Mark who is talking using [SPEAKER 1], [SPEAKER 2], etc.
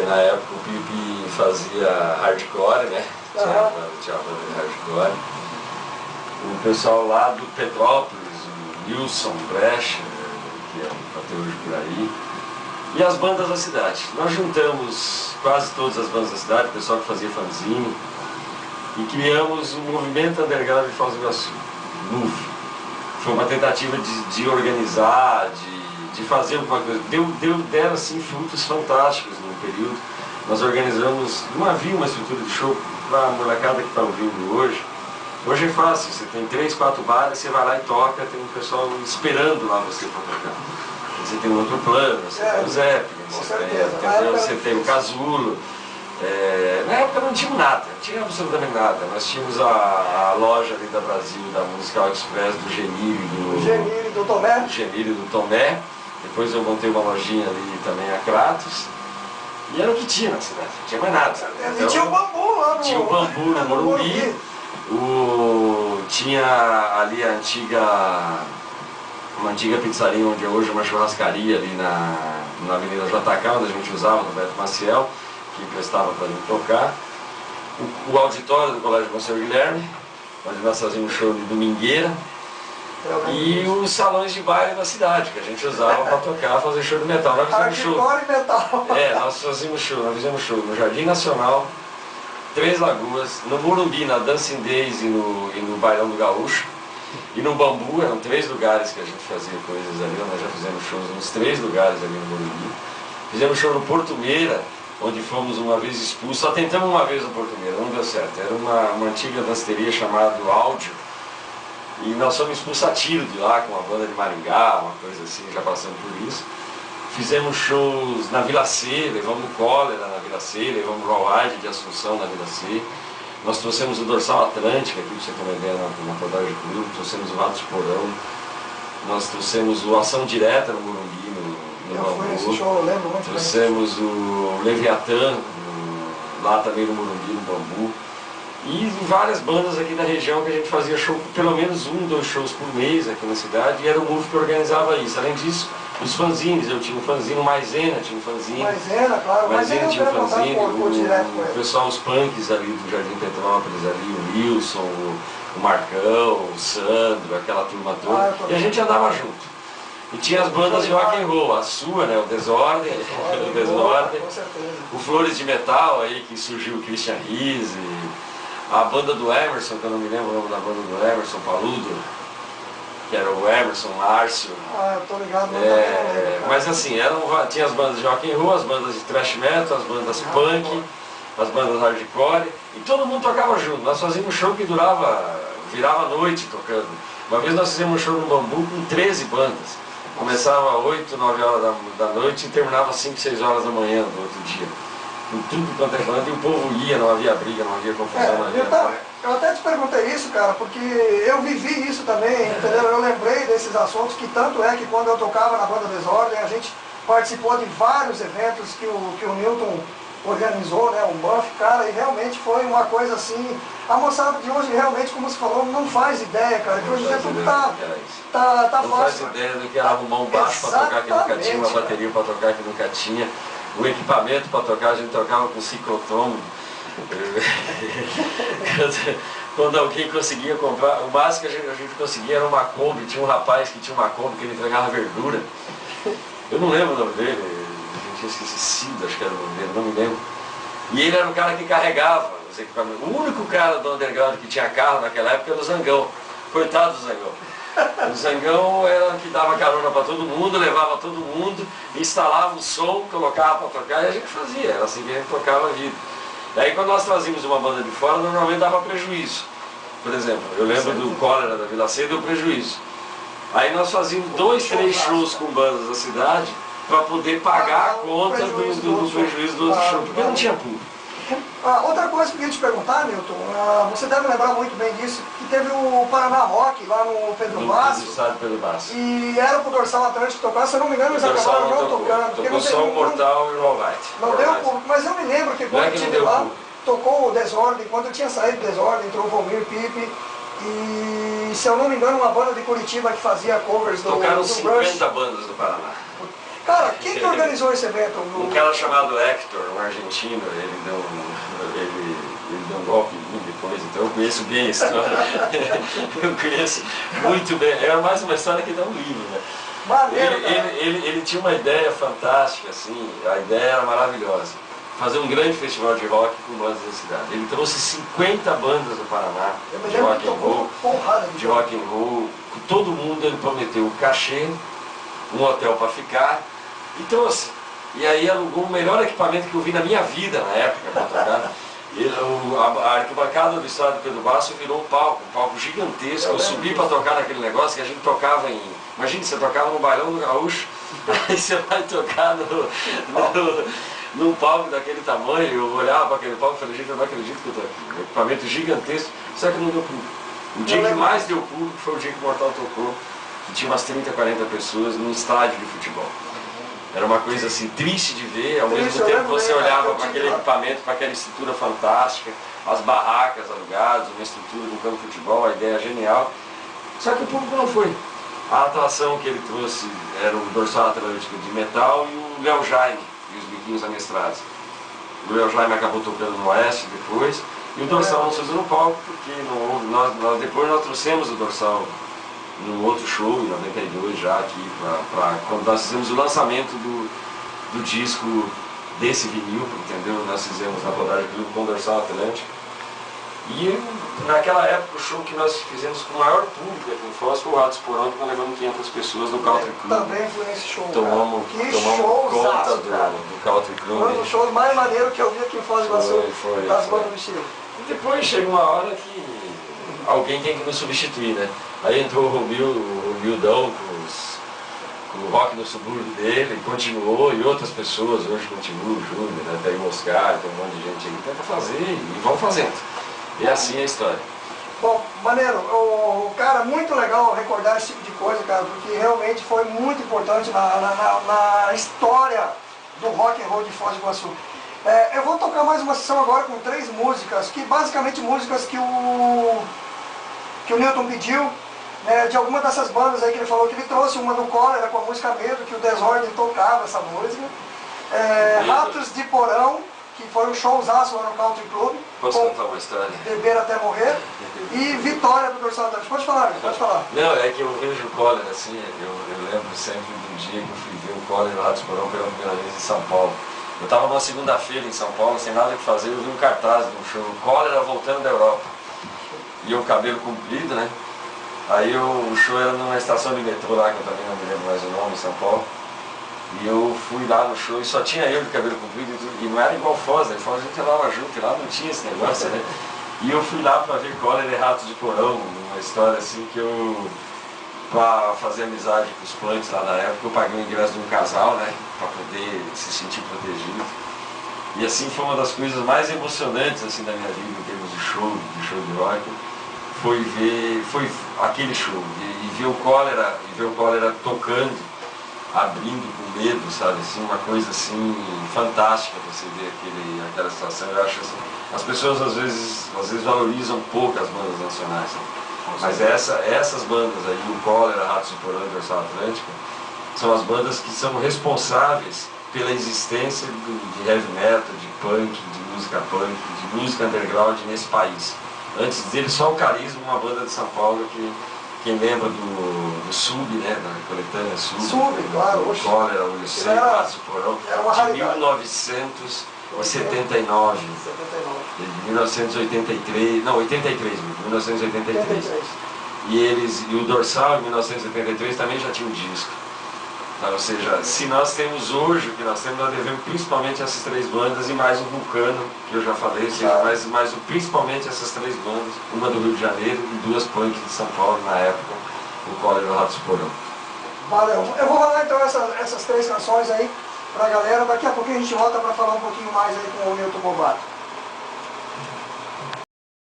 [SPEAKER 1] na época o Pipi fazia hardcore, né? Tinha uma banda de hardcore. O pessoal lá do Petrópolis, o Nilson Brecha, que é até hoje por aí. E as bandas da cidade. Nós juntamos quase todas as bandas da cidade, o pessoal que fazia fanzine, e criamos o movimento underground de Foz do Iguaçu, MUV. Foi uma tentativa de organizar, de fazer alguma coisa. Deram assim frutos fantásticos no período. Nós organizamos, não havia uma estrutura de show para a molecada que está ouvindo hoje. Hoje é fácil, você tem 3, 4 bares, você vai lá e toca, tem um pessoal esperando lá você para tocar. Você tem um outro plano, você tem o Zeppelin, você tem o Casulo. Na época não tinha nada, não tinha absolutamente nada. Nós tínhamos a loja ali da Brasil, da Musical Express, do Genilho
[SPEAKER 2] do Tomé.
[SPEAKER 1] Genilho do Tomé. Depois eu montei uma lojinha ali também, a Kratos. E era o que tinha na cidade, não tinha mais nada.
[SPEAKER 2] Então, e tinha o Bambu lá no...
[SPEAKER 1] Tinha o Bambu no Morumbi. Tinha ali uma antiga pizzaria onde hoje é uma churrascaria ali na Avenida JK, onde a gente usava o Beto Maciel, que emprestava para gente tocar. O auditório do Colégio Conselho Guilherme, onde nós fazíamos show de domingueira. E os salões de baile da cidade, que a gente usava para tocar, fazer show de metal. Nós fizemos show.
[SPEAKER 2] Metal.
[SPEAKER 1] Nós fazíamos show, nós fizemos show no Jardim Nacional, Três Lagoas, no Morumbi, na Dancing Days e no Bailão do Gaúcho. E no Bambu, eram 3 lugares que a gente fazia coisas ali, nós já fizemos shows nos 3 lugares ali no Morumbi. Fizemos show no Porto Meira, onde fomos uma vez expulsos, só tentamos uma vez no Porto Meira, não deu certo. Era uma antiga danceteria chamada Áudio, e nós fomos expulsos a tiro de lá, com uma banda de Maringá, uma coisa assim, já passamos por isso. Fizemos shows na Vila C, levamos o Cólera na Vila C, levamos o Rawhide de Assunção na Vila C. Nós trouxemos o Dorsal Atlântica, aqui você tem uma ideia na rodagem de clube, trouxemos o Ratos de Porão, nós trouxemos o Ação Direta no Morumbi, no Bambu, trouxemos o Leviatã, lá também no Morumbi, no Bambu, e várias bandas aqui da região que a gente fazia show, pelo menos 1, 2 shows por mês aqui na cidade, e era o MUV que organizava isso. Além disso, os fanzines, eu tinha um fanzine, o Maisena tinha um fanzine.
[SPEAKER 2] Maisena, claro,
[SPEAKER 1] o Maisena tinha um fanzine, o pessoal, os punks ali do Jardim Petrópolis, ali, o Wilson, o Marcão, o Sandro, aquela turma toda, e a gente andava junto. E tinha as bandas de rock and roll, a sua, né, o Desordem, o Flores de Metal, aí que surgiu o Christian Rizzi, a banda do Emerson, que eu não me lembro o nome da banda do Emerson Paludo, que era o Emerson, Márcio.
[SPEAKER 2] Eu tô ligado,
[SPEAKER 1] mas assim, tinha as bandas de rock and roll, as bandas de thrash metal, as bandas punk, as bandas hardcore, e todo mundo tocava junto. Nós fazíamos um show que virava a noite tocando. Uma vez nós fizemos um show no Bambu com 13 bandas. Começava às 8, 9 horas da noite e terminava às 5, 6 horas da manhã do outro dia. Com tudo quanto é banda, e o povo ia, não havia briga, não havia confusão.
[SPEAKER 2] Eu até te perguntei isso, cara, porque eu vivi isso também, entendeu? Eu lembrei desses assuntos, que tanto é que quando eu tocava na banda Desordem, a gente participou de vários eventos que o Newton organizou, né, o Buff, cara, e realmente foi uma coisa assim, a moçada de hoje realmente, como você falou, não faz ideia, cara, que hoje em dia tudo tá fácil.
[SPEAKER 1] Não faz ideia do que era arrumar um baixo para tocar que nunca tinha, uma bateria para tocar que nunca tinha, o equipamento para tocar, a gente tocava com ciclotron. Quando alguém conseguia comprar, o máximo que a gente conseguia era uma Kombi, tinha um rapaz que tinha uma Kombi que ele entregava verdura, eu não lembro o nome dele, a gente tinha esquecido, acho que era o nome dele, não me lembro, e ele era o cara que carregava os equipamentos. O único cara do underground que tinha carro naquela época era o Zangão, coitado do Zangão. O Zangão era que dava carona para todo mundo, levava todo mundo, instalava o som, colocava para tocar e a gente fazia, era assim que a gente tocava a vida. Daí quando nós trazíamos uma banda de fora, normalmente dava prejuízo. Por exemplo, eu lembro do Cólera da Vila C, deu prejuízo. Aí nós fazíamos 2, 3 shows com bandas da cidade para poder pagar a conta do prejuízo do outro show, porque não tinha público.
[SPEAKER 2] Outra coisa que eu queria te perguntar, Newton, você deve lembrar muito bem disso, que teve o Paraná Rock lá no Pedro Basso. E era pro Dorsal Atlântico tocar, se eu não me engano, eles acabaram não tocando.
[SPEAKER 1] Tocou só o Mortal e o Rawhide.
[SPEAKER 2] Não deu público, mas eu me lembro que quando tive lá, tocou o Desordem, quando eu tinha saído do Desordem, entrou o Volmir Pipe, e se eu não me engano, uma banda de Curitiba que fazia covers do
[SPEAKER 1] Tocaram
[SPEAKER 2] Rush.
[SPEAKER 1] 50 bandas do Paraná.
[SPEAKER 2] Cara, quem que organizou esse evento?
[SPEAKER 1] Um cara chamado Hector, um argentino, ele deu um golpe em mim depois, então eu conheço bem a história. Eu conheço muito bem. É mais uma história que dá um livro, né? Ele tinha uma ideia fantástica, assim, a ideia era maravilhosa. Fazer um grande festival de rock com bandas da cidade. Ele trouxe 50 bandas do Paraná, de rock and roll, com todo mundo. Ele prometeu o cachê, um hotel para ficar, e trouxe. E aí alugou o melhor equipamento que eu vi na minha vida na época para tocar. A arquibancada do estádio Pedro Basso virou um palco gigantesco. Eu subi para tocar naquele negócio que a gente tocava em... Imagina, você tocava no Bailão do Gaúcho, aí você vai tocar num palco daquele tamanho. Eu olhava para aquele palco e falei, gente, eu não acredito que eu estou aqui. Um equipamento gigantesco, só que não deu público. O dia que mais deu público foi o dia que o Mortal tocou, que tinha umas 30, 40 pessoas num estádio de futebol. Era uma coisa assim, triste de ver, ao mesmo tempo você olhava para aquele equipamento, para aquela estrutura fantástica, as barracas alugadas, uma estrutura do campo de futebol, a ideia genial. Só que o público não foi. A atração que ele trouxe era o Dorsal Atlântico de metal e o Léo Jaime e os Biquinhos Amestrados. O Léo Jaime acabou tocando no Oeste depois, e o Dorsal não se usou no palco, porque depois nós trouxemos o Dorsal num outro show, em 92 já aqui, quando nós fizemos o lançamento do disco desse vinil, entendeu? Nós fizemos na rodagem do com o Dorsal Atlântico. E naquela época o show que nós fizemos com o maior público aqui em Foz foi o Ratos Porão, que nós levamos 500 pessoas no Country Club.
[SPEAKER 2] Também foi nesse show,
[SPEAKER 1] tomamos conta do Country Club.
[SPEAKER 2] Foi um dos shows mais maneiros que eu vi aqui em Foz do Iguaçu, das bandas do estilo.
[SPEAKER 1] E depois chega uma hora que alguém tem que nos substituir, né? Aí entrou o Romildão com o rock no subúrbio dele, e continuou, e outras pessoas hoje continuam, o Júnior, né? Tem o Oscar, tem um monte de gente aí que tenta fazer e vão fazendo. E assim é a história.
[SPEAKER 2] Bom, maneiro, cara, muito legal recordar esse tipo de coisa, cara, porque realmente foi muito importante na história do rock and roll de Foz do Iguaçu. Eu vou tocar mais uma sessão agora com 3 músicas, que basicamente músicas que o Newton pediu, né, de alguma dessas bandas aí que ele falou, que ele trouxe uma do Cólera com a música Medo, que o Desordem tocava essa música. Ratos de Porão, que foi um showzaço lá no Country Club.
[SPEAKER 1] Posso contar uma história?
[SPEAKER 2] Beber até morrer. E Vitória do Dorsal Atlântico. Pode falar, pode falar.
[SPEAKER 1] Não, é que eu vejo o Cólera assim, eu lembro sempre do dia que eu fui ver o Cólera no Ratos de Porão pela primeira vez em São Paulo. Eu estava numa segunda-feira em São Paulo, sem nada que fazer, eu vi um cartaz de um show, Cólera voltando da Europa. E eu, cabelo comprido, né? Aí o show era numa estação de metrô lá, que eu também não me lembro mais o nome, em São Paulo. E eu fui lá no show e só tinha eu de cabelo comprido e não era igual Foz, né? Foz a gente andava junto e lá não tinha esse negócio, né? E eu fui lá para ver Cólera e Ratos de Porão, uma história assim que eu, para fazer amizade com os punks lá na época, eu paguei o ingresso de um casal, né? Para poder se sentir protegido. E assim foi uma das coisas mais emocionantes assim da minha vida em termos de show de rock. Foi aquele show e ver o Cólera tocando, abrindo com medo, sabe, assim, uma coisa assim fantástica você ver aquela situação. Eu acho assim, as pessoas às vezes valorizam pouco as bandas nacionais, sabe? Mas essas bandas aí, o Cólera, Ratos de Porão e Dorsal Atlântico, são as bandas que são responsáveis pela existência de heavy metal, de punk, de música underground nesse país. Antes dele, só o Carisma, uma banda de São Paulo que quem lembra do Sub, né, da coletânea Sub,
[SPEAKER 2] claro,
[SPEAKER 1] o Cólera, o Liceu, o Ratos de Porão, de 1979, de 1983, não, 1983. E o Dorsal, em 1983, também já tinha um disco. Ou seja, se nós temos hoje o que nós temos, nós devemos principalmente essas 3 bandas e mais o Vulcano, que eu já falei, mas principalmente essas 3 bandas, uma do Rio de Janeiro e 2 punks de São Paulo na época, o Cólera e o Ratos de Porão.
[SPEAKER 2] Valeu. Eu vou falar então essas 3 canções aí pra galera, daqui a pouquinho a gente volta para falar um pouquinho mais aí com o Newton Bobato.